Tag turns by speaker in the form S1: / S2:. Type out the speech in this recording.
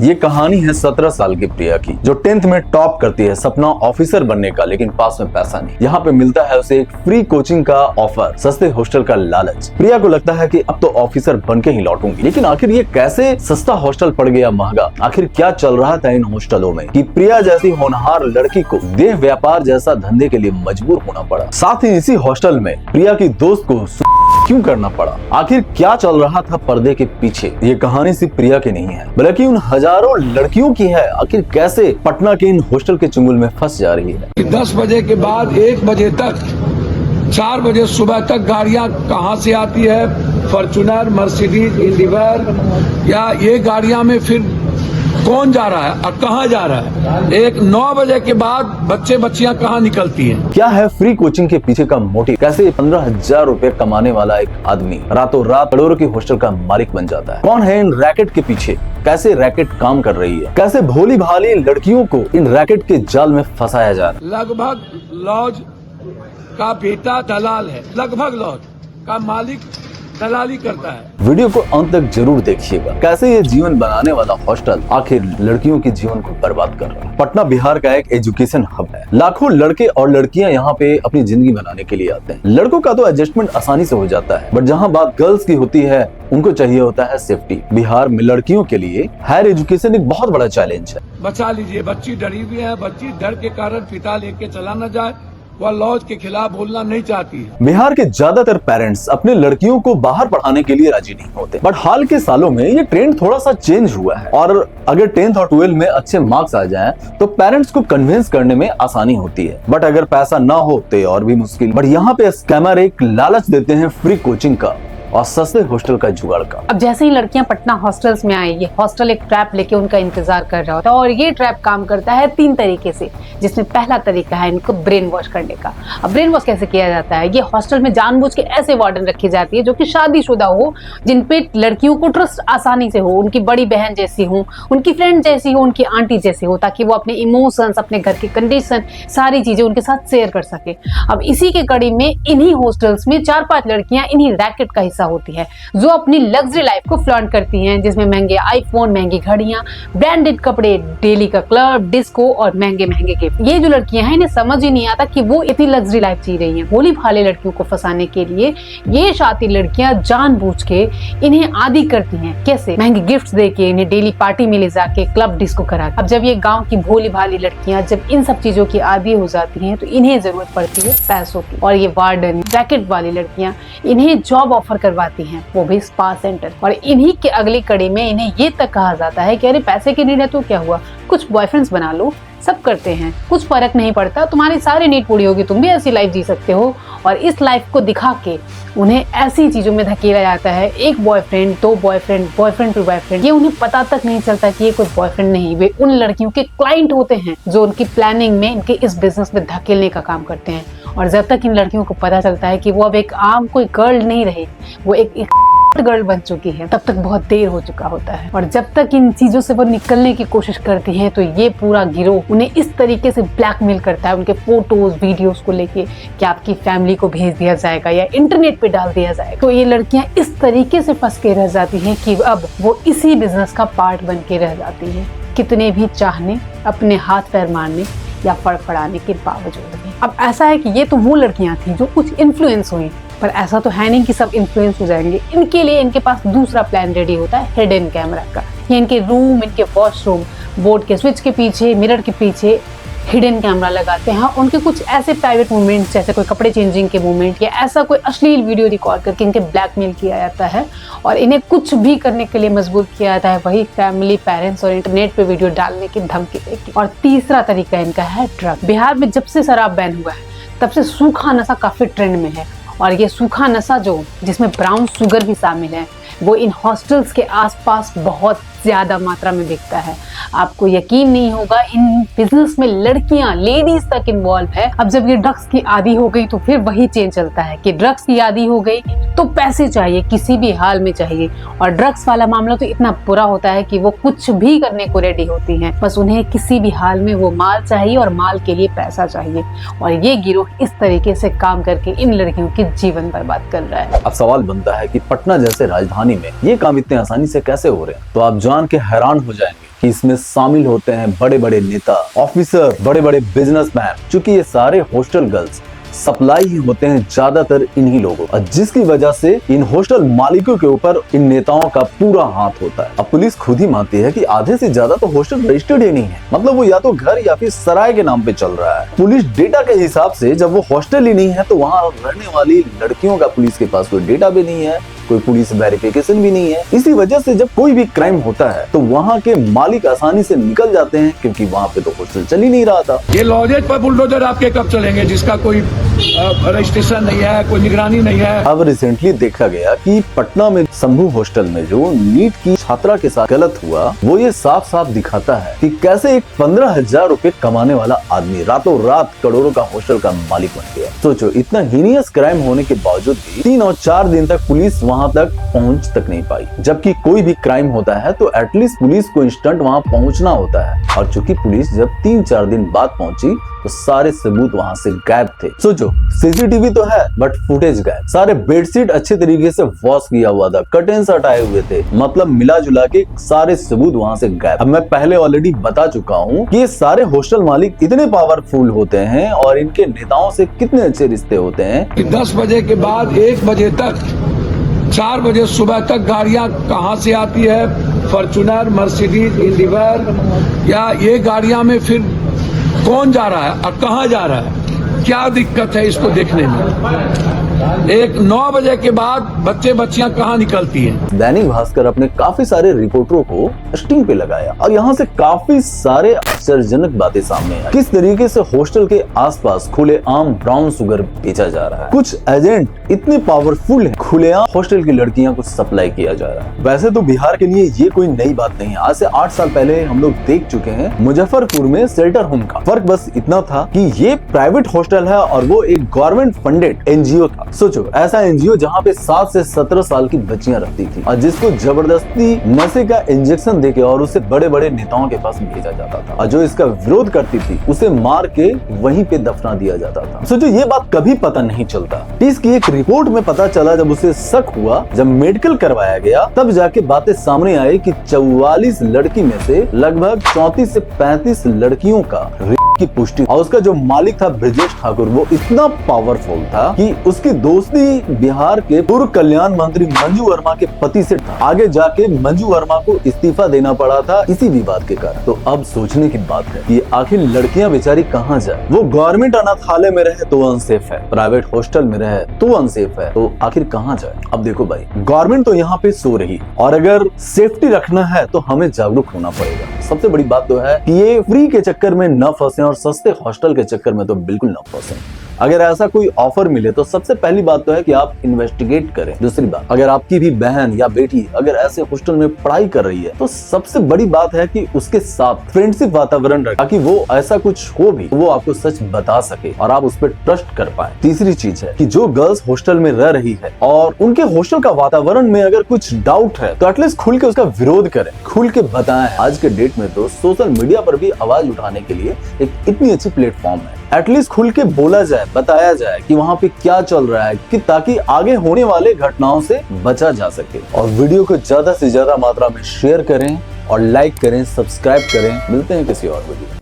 S1: ये कहानी है 17 साल की प्रिया की, जो 10th में टॉप करती है, सपना ऑफिसर बनने का, लेकिन पास में पैसा नहीं। यहाँ पे मिलता है उसे एक फ्री कोचिंग का ऑफर, सस्ते हॉस्टल का लालच। प्रिया को लगता है कि अब तो ऑफिसर बन के ही लौटूंगी, लेकिन आखिर ये कैसे सस्ता हॉस्टल पड़ गया महंगा? आखिर क्या चल रहा था इन हॉस्टलों में कि प्रिया जैसी होनहार लड़की को देह व्यापार जैसा धंधे के लिए मजबूर होना पड़ा? साथ ही इसी हॉस्टल में प्रिया की दोस्त को क्यों करना पड़ा? आखिर क्या चल रहा था पर्दे के पीछे? ये कहानी सिर्फ प्रिया की नहीं है, बल्कि उन हजारों लड़कियों की है। आखिर कैसे पटना के इन हॉस्टल के चुंगल में फंस जा रही है।
S2: 10 बजे के बाद 1 बजे तक, 4 बजे सुबह तक गाड़ियां कहां से आती है? फॉर्च्यूनर, मर्सिडीज, इंडिवर, या ये गाड़ियां में फिर कौन जा रहा है और कहां जा रहा है? 9 बजे के बाद बच्चे बच्चियां कहां निकलती हैं?
S1: क्या है फ्री कोचिंग के पीछे का मोटिव? कैसे 15,000 रुपए कमाने वाला एक आदमी रातों रात करोड़ों की हॉस्टल का मालिक बन जाता है? कौन है इन रैकेट के पीछे? कैसे रैकेट काम कर रही है? कैसे भोली भाली लड़कियों को इन रैकेट के जाल में फंसाया जा रहा है?
S2: लगभग लॉज का बेटा दलाल है, लगभग लॉज का मालिक दलाली करता है।
S1: वीडियो को अंत तक जरूर देखिएगा। कैसे ये जीवन बनाने वाला हॉस्टल आखिर लड़कियों के जीवन को बर्बाद कर रहा है। पटना बिहार का एक एजुकेशन हब है। लाखों लड़के और लड़कियां यहाँ पे अपनी जिंदगी बनाने के लिए आते हैं। लड़कों का तो एडजस्टमेंट आसानी से हो जाता है, बट जहाँ बात गर्ल्स की होती है, उनको चाहिए होता है सेफ्टी। बिहार में लड़कियों के लिए हायर एजुकेशन एक बहुत बड़ा चैलेंज है।
S2: बचा लीजिए, बच्ची डरी हुई है, बच्ची डर के कारण पिता लेके चला न जाए, वह लॉज के खिलाफ बोलना नहीं चाहती है।
S1: बिहार के ज्यादातर पेरेंट्स अपने लड़कियों को बाहर पढ़ाने के लिए राजी नहीं होते, बट हाल के सालों में ये ट्रेंड थोड़ा सा चेंज हुआ है। और अगर 10th और 12th में अच्छे मार्क्स आ जाएं, तो पेरेंट्स को कन्विंस करने में आसानी होती है। बट अगर पैसा ना हो तो और भी मुश्किल। बट यहाँ पे स्कैमर एक लालच देते हैं फ्री कोचिंग का और सस्ते हॉस्टल का जुगाड़ का।
S3: अब जैसे ही लड़कियां पटना हॉस्टल्स में आई, ये हॉस्टल एक ट्रैप लेके उनका इंतजार कर रहा होता है। और ये ट्रैप काम करता है 3 तरीके से, जिसमें पहला तरीका है इनको ब्रेन वॉश करने का। अब ब्रेन वॉश कैसे किया जाता है? ये हॉस्टल में जानबूझ के ऐसे वार्डन रखी जाती है जो कि शादीशुदा हो, जिन पे लड़कियों को ट्रस्ट आसानी से हो, उनकी बड़ी बहन जैसी हो, उनकी फ्रेंड जैसी हो, उनकी आंटी जैसी हो, ताकि वो अपने इमोशंस, अपने घर की कंडीशन, सारी चीजें उनके साथ शेयर कर सके। अब इसी के कड़ी में इन्हीं हॉस्टल्स में 4-5 लड़कियां इन्हीं रैकेट का हिस्सा होती है, जो अपनी लग्जरी लाइफ को फ्लॉन्ट करती हैं, जिसमें महंगे आईफोन, महंगी घड़ियां, ब्रांडेड कपड़े, डेली का क्लब, डिस्को और महंगे महंगे गिफ्ट। ये जो लड़कियां हैं, इन्हें समझ ही नहीं आता कि वो इतनी लग्जरी लाइफ जी रही हैं। भोली भाले लड़कियों को फंसाने के लिए ये शातिर लड़कियां जानबूझ के इन्हें आदी करती हैं। कैसे? महंगे गिफ्ट्स देके, इन्हें डेली पार्टी में ले जाके, क्लब डिस्को करा के। अब जब ये गाँव की भोली भाली लड़कियां जब इन सब चीजों की आदी हो जाती हैं, तो इन्हें जरूरत पड़ती है पैसों की। और ये वार्डन, रैकेट वाली लड़कियां इन्हें जॉब ऑफर करवाती हैं, वो भी स्पा सेंटर। और इन्हीं के अगली कड़ी में इन्हें ये तक कहा जाता है कि अरे पैसे की नीड है तो क्या हुआ, कुछ बॉयफ्रेंड्स बना लो, सब करते हैं, कुछ फर्क नहीं पड़ता, तुम्हारी सारी नीड पूरी होगी, तुम भी ऐसी लाइफ जी सकते हो। और इस लाइफ को दिखा के उन्हें ऐसी चीजों में धकेला जाता है। एक boyfriend, 2 boyfriend, boyfriend to boyfriend, ये उन्हें पता तक नहीं चलता कि ये कोई बॉयफ्रेंड नहीं, वे उन लड़कियों के क्लाइंट होते हैं जो उनकी प्लानिंग में, इनके इस बिजनेस में धकेलने का काम करते हैं। और जब तक इन लड़कियों को पता चलता है कि वो अब एक आम कोई गर्ल नहीं रही, वो एक गर्ल बन चुकी है, तब तक बहुत देर हो चुका होता है। और जब तक इन चीजों से वो निकलने की कोशिश करती हैं, तो ये पूरा गिरोह उन्हें इस तरीके से ब्लैकमेल करता है, उनके फोटोज, वीडियोस को लेके कि आपकी फैमिली को भेज दिया जाएगा या इंटरनेट पे डाल दिया जाएगा। तो ये लड़कियां इस तरीके से फंस के रह जाती हैं कि अब वो इसी बिजनेस का पार्ट बन के रह जाती है, कितने भी चाहने, अपने हाथ पैर मारने या फड़फड़ाने के बावजूद भी। अब ऐसा है कि ये तो वो लड़कियां थी जो कुछ इन्फ्लुएंस हुई, पर ऐसा तो है नहीं कि सब इन्फ्लुएंस हो जाएंगे। इनके लिए इनके पास दूसरा प्लान रेडी होता है, हिडन कैमरा का। ये इनके रूम, इनके वॉशरूम, बोर्ड के स्विच के पीछे, मिरर के पीछे हिडन कैमरा लगाते हैं। उनके कुछ ऐसे प्राइवेट मोमेंट्स, जैसे कोई कपड़े चेंजिंग के मोमेंट या ऐसा कोई अश्लील वीडियो रिकॉर्ड करके इनके ब्लैकमेल किया जाता है और इन्हें कुछ भी करने के लिए मजबूर किया जाता है, वही फैमिली, पेरेंट्स और इंटरनेट पे वीडियो डालने की धमकी देके। और तीसरा तरीका इनका है ड्रग। बिहार में जब से शराब बैन हुआ है, तब से सूखा नशा काफी ट्रेंड में है। और ये सूखा नशा जिसमें ब्राउन शुगर भी शामिल है, वो इन हॉस्टल्स के आसपास बहुत ज्यादा मात्रा में बिकता है। आपको यकीन नहीं होगा, इन बिजनेस में लड़कियां, लेडीज तक इन्वॉल्व है। अब जब ये ड्रग्स की आदी हो गई, तो फिर वही चेन चलता है कि ड्रग्स की आदी हो गई तो पैसे चाहिए, किसी भी हाल में चाहिए। और ड्रग्स वाला मामला तो इतना बुरा होता है कि वो कुछ भी करने को रेडी होती हैं, बस उन्हें किसी भी हाल में वो माल चाहिए और माल के लिए पैसा चाहिए। और ये गिरोह इस तरीके से काम करके इन लड़कियों की जीवन बर्बाद कर रहा है।
S1: अब सवाल बनता है कि पटना जैसे राजधानी में ये काम इतने आसानी से कैसे हो रहे हैं? तो आप जान के हैरान हो जाएंगे कि इसमें शामिल होते हैं बड़े बड़े नेता, ऑफिसर, बड़े बड़े बिजनेसमैन, क्योंकि ये सारे हॉस्टल गर्ल्स सप्लाई ही होते हैं ज्यादातर इन्हीं लोगों, और जिसकी वजह से इन हॉस्टल मालिकों के ऊपर इन नेताओं का पूरा हाथ होता है। अब पुलिस खुद ही मानती है कि आधे से ज्यादा तो हॉस्टल रजिस्टर्ड ही नहीं है, मतलब वो या तो घर या फिर सराय के नाम पे चल रहा है। पुलिस डेटा के हिसाब से जब वो हॉस्टल ही नहीं है तो वहाँ रहने वाली लड़कियों का पुलिस के पास कोई डेटा भी नहीं है, कोई पुलिस वेरिफिकेशन भी नहीं है। इसी वजह से जब कोई भी क्राइम होता है तो वहाँ के मालिक आसानी से निकल जाते हैं, क्योंकि वहाँ पे तो हॉस्टल चल ही नहीं रहा था।
S2: ये लॉजेज पर बुलडोजर आपके कब चलेंगे, जिसका कोई रजिस्ट्रेशन नहीं है, कोई निगरानी नहीं है।
S1: अब रिसेंटली देखा गया कि पटना में शंभू हॉस्टल में जो नीट की छात्रा के साथ गलत हुआ, वो ये साफ साफ दिखाता है कि कैसे एक 15,000 रुपए कमाने वाला आदमी रातों रात करोड़ों का हॉस्टल का मालिक बन गया। सोचो, इतना हीनियस क्राइम होने के बावजूद भी 3 और 4 दिन तक पुलिस वहाँ तक पहुँच तक नहीं पाई। जबकि कोई भी क्राइम होता है तो एटलीस्ट पुलिस को इंस्टेंट वहाँ पहुँचना होता है, और चूंकि पुलिस जब 3-4 दिन बाद पहुंची तो सारे सबूत वहां से गायब थे। सोचो, सीसीटीवी तो है बट फुटेज गायब, सारे बेडशीट अच्छे तरीके से वॉश किया हुआ था, कर्टेन्स हटाए हुए थे, मतलब मिला जुला के सारे सबूत वहां से गायब। अब मैं पहले ऑलरेडी बता चुका हूँ कि ये सारे हॉस्टल मालिक इतने पावरफुल होते हैं और इनके नेताओं से कितने अच्छे रिश्ते होते हैं
S2: कि 10 बजे के बाद 1 बजे तक 4 बजे सुबह तक गाड़ियां कहां से आती है, फॉर्च्यूनर, मर्सिडीज, इंडिवर, या ये गाड़ियां में फिर कौन जा रहा है और कहां जा रहा है, क्या दिक्कत है इसको देखने में। 9 बजे के बाद बच्चे बच्चियां कहां निकलती हैं।
S1: दैनिक भास्कर अपने काफी सारे रिपोर्टरों को स्टिंग पे लगाया और यहाँ से काफी सारे आश्चर्यजनक बातें सामने आई। किस तरीके से हॉस्टल के आसपास खुलेआम ब्राउन शुगर बेचा जा रहा है, कुछ एजेंट इतने पावरफुल हैं, खुलेआम हॉस्टल की लड़कियां को सप्लाई किया जा रहा है। वैसे तो बिहार के लिए ये कोई नई बात नहीं है, आज से 8 साल पहले हम लोग देख चुके हैं मुजफ्फरपुर में शेल्टर होम का। फर्क बस इतना था कि ये प्राइवेट हॉस्टल है और वो एक गवर्नमेंट फंडेड एनजीओ था। सोचो, ऐसा एनजीओ जहाँ पे 7 से 17 साल की बच्चियां रहती थी और जिसको जबरदस्ती नशे का इंजेक्शन देके और उसे बड़े बड़े नेताओं के पास भेजा जाता था, और जो इसका विरोध करती थी उसे मार के वहीं पे दफना दिया जाता था। सोचो, ये बात कभी पता नहीं चलता। इसकी एक रिपोर्ट में पता चला, जब उसे शक हुआ, जब मेडिकल करवाया गया, तब जाके बातें सामने आई कि 44 लड़की में से लगभग 34 से 35 लड़कियों का की पुष्टि, और उसका जो मालिक था ब्रजेश ठाकुर, वो इतना पावरफुल था कि उसकी दोस्ती बिहार के पूर्व कल्याण मंत्री मंजू वर्मा के पति से था। आगे जाके मंजू वर्मा को इस्तीफा देना पड़ा था इसी विवाद के कारण। तो अब सोचने की बात है कि आखिर लड़कियां बेचारी कहाँ जाए। वो गवर्नमेंट अनाथालय में रहे तो अनसेफ है, प्राइवेट हॉस्टल में रहे तो अनसेफ है, तो आखिर कहाँ जाए। अब देखो भाई, गवर्नमेंट तो यहाँ पे सो रही, और अगर सेफ्टी रखना है तो हमें जागरूक होना पड़ेगा। सबसे बड़ी बात तो है कि ये फ्री के चक्कर में न फंसे और सस्ते हॉस्टल के चक्कर में तो बिल्कुल न फंसे। अगर ऐसा कोई ऑफर मिले तो सबसे पहली बात तो है कि आप इन्वेस्टिगेट करें। दूसरी बात, अगर आपकी भी बहन या बेटी अगर ऐसे हॉस्टल में पढ़ाई कर रही है तो सबसे बड़ी बात है कि उसके साथ फ्रेंडशिप वातावरण रखें, ताकि वो ऐसा कुछ हो भी वो आपको सच बता सके और आप उस पर ट्रस्ट कर पाए। तीसरी चीज है कि जो गर्ल्स हॉस्टल में रह रही है और उनके हॉस्टल का वातावरण में अगर कुछ डाउट है तो एटलीस्ट खुल के उसका विरोध करें, खुल के बताएं। आज के डेट में तो सोशल मीडिया पर भी आवाज उठाने के लिए एक इतनी अच्छी प्लेटफॉर्म है, एटलीस्ट खुल के बोला जाए, बताया जाए कि वहाँ पे क्या चल रहा है, कि ताकि आगे होने वाले घटनाओं से बचा जा सके। और वीडियो को ज्यादा से ज्यादा मात्रा में शेयर करें और लाइक करें, सब्सक्राइब करें। मिलते हैं किसी और वीडियो।